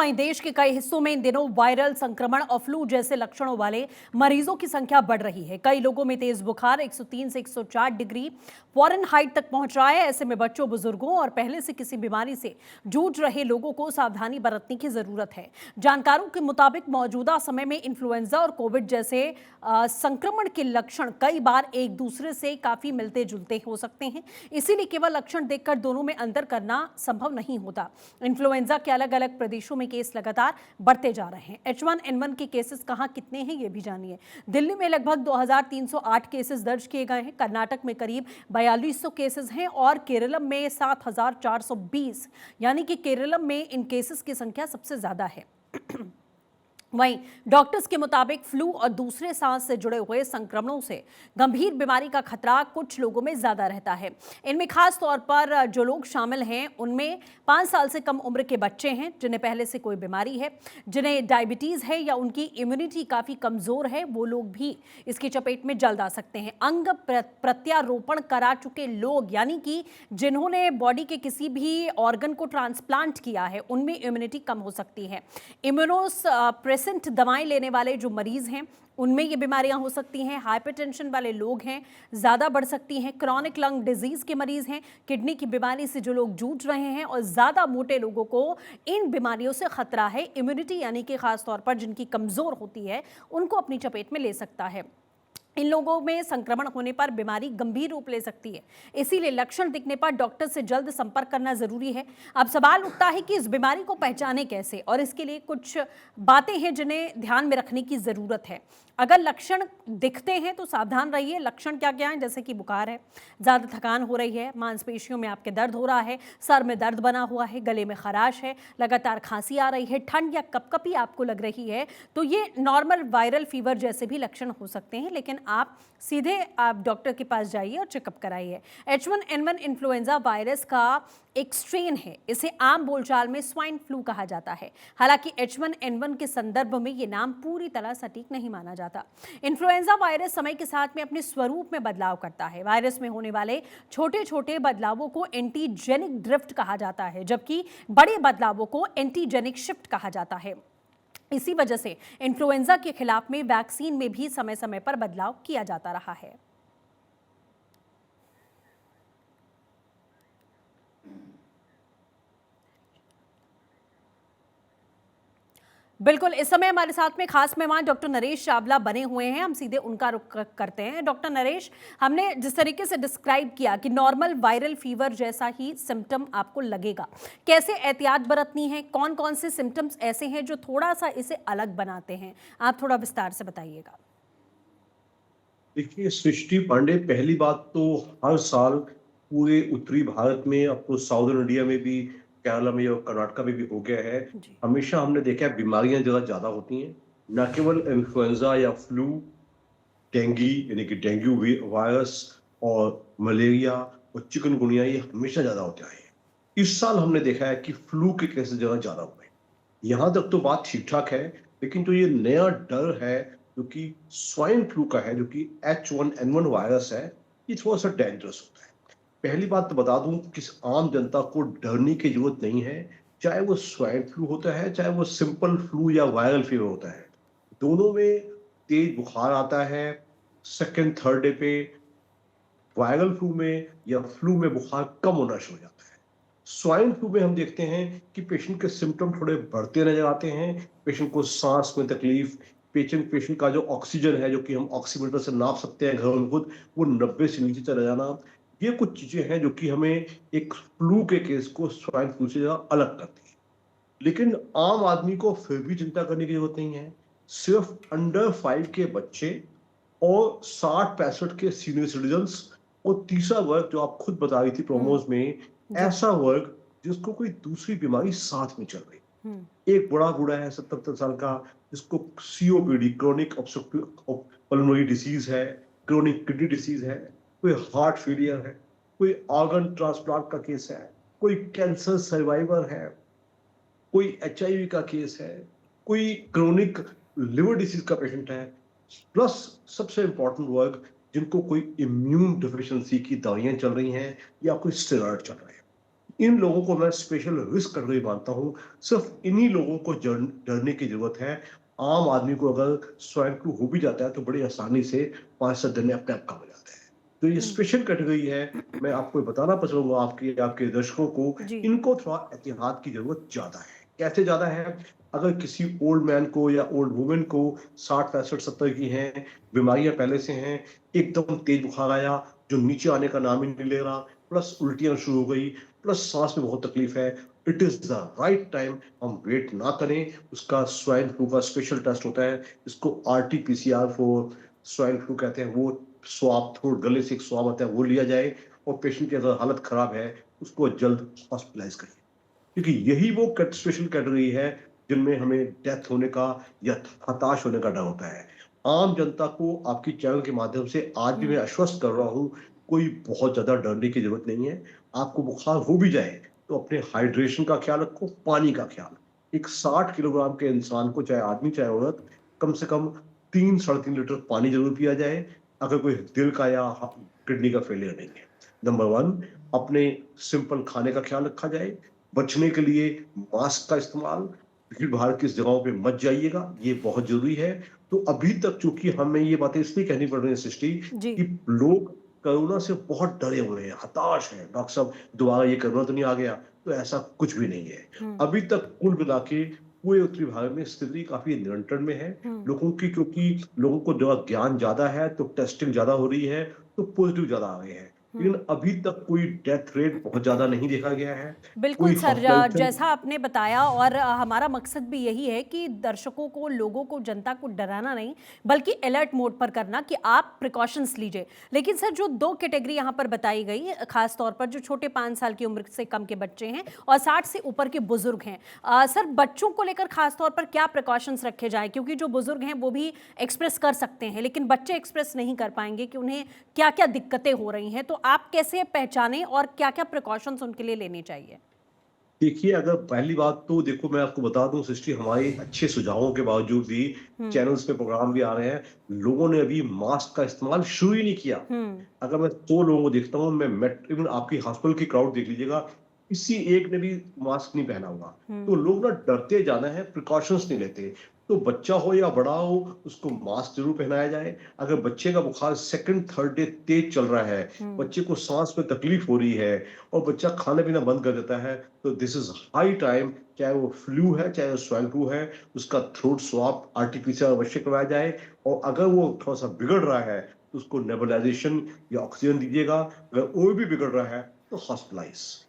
वहीं देश के कई हिस्सों में इन दिनों वायरल संक्रमण और फ्लू जैसे लक्षणों वाले मरीजों की संख्या बढ़ रही है। कई लोगों में तेज बुखार 103 से 104 डिग्री फ़ारेनहाइट तक पहुंच रहा है। ऐसे में बच्चों, बुजुर्गों और पहले से किसी बीमारी से जूझ रहे लोगों को सावधानी बरतने की जरूरत है। जानकारों के मुताबिक मौजूदा समय में इन्फ्लुएंजा और कोविड जैसे संक्रमण के लक्षण कई बार एक दूसरे से काफी मिलते जुलते हो सकते हैं। इसीलिए केवल लक्षण देखकर दोनों में अंतर करना संभव नहीं होता। इन्फ्लुएंजा के अलग अलग प्रदेशों में केस लगातार बढ़ते जा रहे हैं। H1N1 के केसेस कहां कितने हैं ये भी जानिए। दिल्ली में लगभग 2308 केसेस दर्ज किए गए हैं। कर्नाटक में करीब 4200 केसेस हैं और केरलम में 7420, यानी कि केरलम में इन केसेस की संख्या सबसे ज्यादा है। वहीं डॉक्टर्स के मुताबिक फ्लू और दूसरे सांस से जुड़े हुए संक्रमणों से गंभीर बीमारी का खतरा कुछ लोगों में ज्यादा रहता है। इनमें खास तौर पर जो लोग शामिल हैं उनमें 5 साल से कम उम्र के बच्चे हैं जिन्हें पहले से कोई बीमारी है, जिन्हें डायबिटीज है या उनकी इम्यूनिटी काफी कमजोर है, वो लोग भी इसकी चपेट में जल्द आ सकते हैं। अंग प्रत्यारोपण करा चुके लोग, यानी कि जिन्होंने बॉडी के किसी भी ऑर्गन को ट्रांसप्लांट किया है, उनमें इम्यूनिटी कम हो सकती है। इम्यूनोसप्रेसेंट दवाएं लेने वाले जो मरीज हैं उनमें ये बीमारियां हो सकती हैं। हाइपरटेंशन वाले लोग हैं, ज़्यादा बढ़ सकती हैं। क्रॉनिक लंग डिजीज के मरीज हैं, किडनी की बीमारी से जो लोग जूझ रहे हैं, और ज़्यादा मोटे लोगों को इन बीमारियों से खतरा है। इम्यूनिटी यानी कि खास तौर पर जिनकी कमज़ोर होती है उनको अपनी चपेट में ले सकता है। इन लोगों में संक्रमण होने पर बीमारी गंभीर रूप ले सकती है। इसीलिए लक्षण दिखने पर डॉक्टर से जल्द संपर्क करना जरूरी है। अब सवाल उठता है कि इस बीमारी को पहचाने कैसे, और इसके लिए कुछ बातें हैं जिन्हें ध्यान में रखने की जरूरत है। अगर लक्षण दिखते हैं तो सावधान रहिए। लक्षण क्या क्या हैं? जैसे कि बुखार है, ज़्यादा थकान हो रही है, मांसपेशियों में आपके दर्द हो रहा है, सर में दर्द बना हुआ है, गले में खराश है, लगातार खांसी आ रही है, ठंड या कपकपी आपको लग रही है, तो ये नॉर्मल वायरल फीवर जैसे भी लक्षण हो सकते हैं। लेकिन आप सीधे डॉक्टर के पास जाइए और चेकअप कराइए। H1N1 इन्फ्लुएंजा वायरस का एक स्ट्रेन है। इसे आम बोलचाल में स्वाइन फ्लू कहा जाता है। हालांकि H1N1 के संदर्भ में ये नाम पूरी तरह सटीक नहीं माना जाता। इन्फ्लुएंजा वायरस समय के साथ में अपने स्वरूप में बदलाव करता है। वायरस में होने वाले छोटे छोटे बदलावों को एंटीजेनिक ड्रिफ्ट कहा जाता है, जबकि बड़े बदलावों को एंटीजेनिक शिफ्ट कहा जाता है। इसी वजह से इन्फ्लुएंजा के खिलाफ में वैक्सीन में भी समय समय पर बदलाव किया जाता रहा है। बिल्कुल, इस समय हमारे साथ में खास मेहमान डॉक्टर नरेश चावला बने हुए हैं। हम सीधे उनका रुख करते हैं। डॉक्टर नरेश, हमने जिस तरीके से डिस्क्राइब किया कि नॉर्मल वायरल फीवर जैसा ही सिम्टम आपको लगेगा, कैसे एहतियात बरतनी है, कौन कौन से सिम्टम्स ऐसे हैं जो थोड़ा सा इसे अलग बनाते हैं, आप थोड़ा विस्तार से बताइएगा। देखिए सृष्टि पांडे, पहली बात तो हर साल पूरे उत्तरी भारत में, अब तो साउदर्न इंडिया में भी, केरला में और कर्नाटका में भी हो गया है। जी। हमेशा हमने देखा है बीमारियां जरा ज्यादा होती हैं, न केवल इन्फ्लुएंजा या फ्लू, डेंगू यानी कि डेंगू वायरस और मलेरिया और चिकनगुनिया, ये हमेशा ज्यादा होते आए हैं। इस साल हमने देखा है कि फ्लू के केसेस जरा ज्यादा हुए। यहां तक तो बात ठीक ठाक है, लेकिन जो ये नया डर है जो कि स्वाइन फ्लू का है, जो कि H1N1 वायरस है, ये थोड़ा सा डेंजरस होता है। पहली बात तो बता दूं कि आम जनता को डरने की जरूरत नहीं है, चाहे वो स्वाइन फ्लू होता है, चाहे वो सिंपल फ्लू या वायरल फीवर होता है। दोनों में तेज बुखार आता है, सेकेंड थर्ड डे पे। वायरल फ्लू में या फ्लू में बुखार कम होना शुरू हो जाता है। स्वाइन फ्लू में हम देखते हैं कि पेशेंट के सिम्टम थोड़े बढ़ते नजर आते हैं। पेशेंट को सांस में तकलीफ, पेशेंट का जो ऑक्सीजन है, जो कि हम ऑक्सीमीटर से नाप सकते हैं घर में खुद, वो 90 से नीचे चला जाना, ये कुछ चीजें हैं जो कि हमें एक फ्लू के केस को स्वाइन फ्लू से ज्यादा अलग करती है। लेकिन आम आदमी को फिर भी चिंता करने की जरूरत नहीं है। सिर्फ अंडर 5 के बच्चे और 60-65 के सीनियर सिटीजन, और तीसरा वर्ग जो आप खुद बता रही थी प्रोमोज में, जी। ऐसा वर्ग जिसको कोई दूसरी बीमारी साथ में चल रही। हम्म। एक बड़ा बूढ़ा है 70 साल का, जिसको COPD, chronic obstructive pulmonary disease है, क्रोनिक किडनी डिसीज है, कोई हार्ट फेलियर है, कोई ऑर्गन ट्रांसप्लांट का केस है, कोई कैंसर सर्वाइवर है, कोई HIV का केस है, कोई क्रोनिक लिवर डिसीज का पेशेंट है, प्लस सबसे इंपॉर्टेंट वर्ग जिनको कोई इम्यून डिफिशियंसी की दवाइयां चल रही हैं या कोई स्टेरॉइड चल रहे हैं। इन लोगों को मैं स्पेशल रिस्क कैटेगरी मानता हूँ। सिर्फ इन्हीं लोगों को डरने की जरूरत है। आम आदमी को अगर स्वाइन फ्लू हो भी जाता है तो बड़ी आसानी से 5-7 दिन में अपने आप कम हो जाता है। तो ये हम्म, स्पेशल कैटेगरी है। मैं आपको बताना पसंदूंगा आपके आपके दर्शकों को, जी। इनको थोड़ा एहतियात की जरूरत ज्यादा है। कैसे ज्यादा है? अगर किसी ओल्ड मैन को या ओल्ड वुमेन को 60, 65, 70 की हैं, बीमारियां पहले से हैं, एकदम तेज बुखार आया जो नीचे आने का नाम ही नहीं ले रहा, प्लस उल्टियां शुरू हो गई, प्लस सांस में बहुत तकलीफ है, it is the right time. हम वेट ना करें। उसका स्वाइन फ्लू का स्पेशल टेस्ट होता है, इसको RT-PCR फॉर स्वाइन फ्लू कहते हैं। वो स्वाब, थ्रोट, गले से एक स्वाब आता है, वो लिया जाए। और पेशेंट की अगर हालत खराब है उसको जल्द हॉस्पिटलाइज करिए, क्योंकि यही वो स्पेशल कैटेगरी है जिनमें हमें डेथ होने का या हताश होने का डर होता है। आम जनता को आपकी चैनल के माध्यम से आज भी मैं हम्म, आश्वस्त कर रहा हूँ, कोई बहुत ज्यादा डरने की जरूरत नहीं है। आपको बुखार हो भी जाए तो अपने हाइड्रेशन का ख्याल रखो, पानी का ख्याल। एक 60 किलोग्राम के इंसान को, चाहे आदमी चाहे औरत, कम से कम 3-3.5 लीटर पानी जरूर पिया जाए, अगर कोई दिल का या किडनी का फेलियर नहीं है। नंबर वन, अपने सिंपल खाने का ख्याल रखा जाए। बचने के लिए मास्क का इस्तेमाल, भीड़ भाड़ की जगहों पे मत जाइएगा, ये बहुत जरूरी है। तो अभी तक चूंकि हमें ये बातें इसलिए कहनी पड़ रही है सृष्टि, जी। कि लोग कोरोना से बहुत डरे हुए हैं, हताश हैं, डॉक्टर साहब दोबारा ये कोरोना तो नहीं आ गया? तो ऐसा कुछ भी नहीं है। हम्म, अभी तक कुल मिला के पूरे उत्तरी भारत में स्थिति काफी नियंत्रण में है। हम्म, लोगों की, क्योंकि लोगों को जो ज्ञान ज्यादा है तो टेस्टिंग ज्यादा हो रही है, तो पॉजिटिव ज्यादा आ गए हैं। हम्म। लेकिन अभी तक कोई डेथ रेट बहुत ज्यादा नहीं देखा गया है। बिल्कुल कोई सर, हॉस्पिटलाइजेशन। जैसा आपने बताया और हमारा मकसद भी यही है कि दर्शकों को, लोगों को, जनता को डराना नहीं बल्कि अलर्ट मोड पर करना कि आप प्रिकॉशंस लीजिए। लेकिन सर, जो दो कैटेगरी यहाँ पर बताई गई, खास तौर पर जो छोटे 5 साल की उम्र से कम के बच्चे हैं और 60 से ऊपर के बुजुर्ग हैं, सर बच्चों को लेकर खास तौर पर क्या प्रिकॉशंस रखे जाए? क्योंकि जो बुजुर्ग हैं वो भी एक्सप्रेस कर सकते हैं लेकिन बच्चे एक्सप्रेस नहीं कर पाएंगे कि उन्हें क्या क्या दिक्कतें हो रही हैं। तो आप कैसे पहचानें और क्या क्या प्रिकॉशंस उनके लिए लेने चाहिए? देखिए, अगर पहली बात तो देखो, मैं आपको बता दूं सृष्टि, हमारे अच्छे सुझावों के बावजूद भी हुँ, चैनल्स पे प्रोग्राम भी आ रहे हैं, लोगों ने अभी मास्क का इस्तेमाल शुरू ही नहीं किया। हुँ, अगर मैं 100 लोगों को देखता हूँ, मैं मेट इवन आपकी हॉस्पिटल की क्राउड देख लीजिएगा, किसी एक ने भी मास्क नहीं पहना हुआ। तो हुँ, लोग ना डरते ज्यादा है, प्रिकॉशंस नहीं लेते। तो बच्चा हो या बड़ा हो, उसको मास्क जरूर पहनाया जाए। अगर बच्चे का बुखार सेकंड थर्ड डे तेज चल रहा है, हुँ, बच्चे को सांस में तकलीफ हो रही है, और बच्चा खाना पीना बंद कर देता है, तो दिस इज हाई टाइम, चाहे वो फ्लू है चाहे वो स्वाइन फ्लू है, उसका थ्रोट स्वाब RT-PCR अवश्य करवाया जाए। और अगर वो थोड़ा सा बिगड़ रहा है तो उसको नेबुलाइजेशन या ऑक्सीजन दीजिएगा। अगर और भी बिगड़ रहा है तो हॉस्पिटलाइज।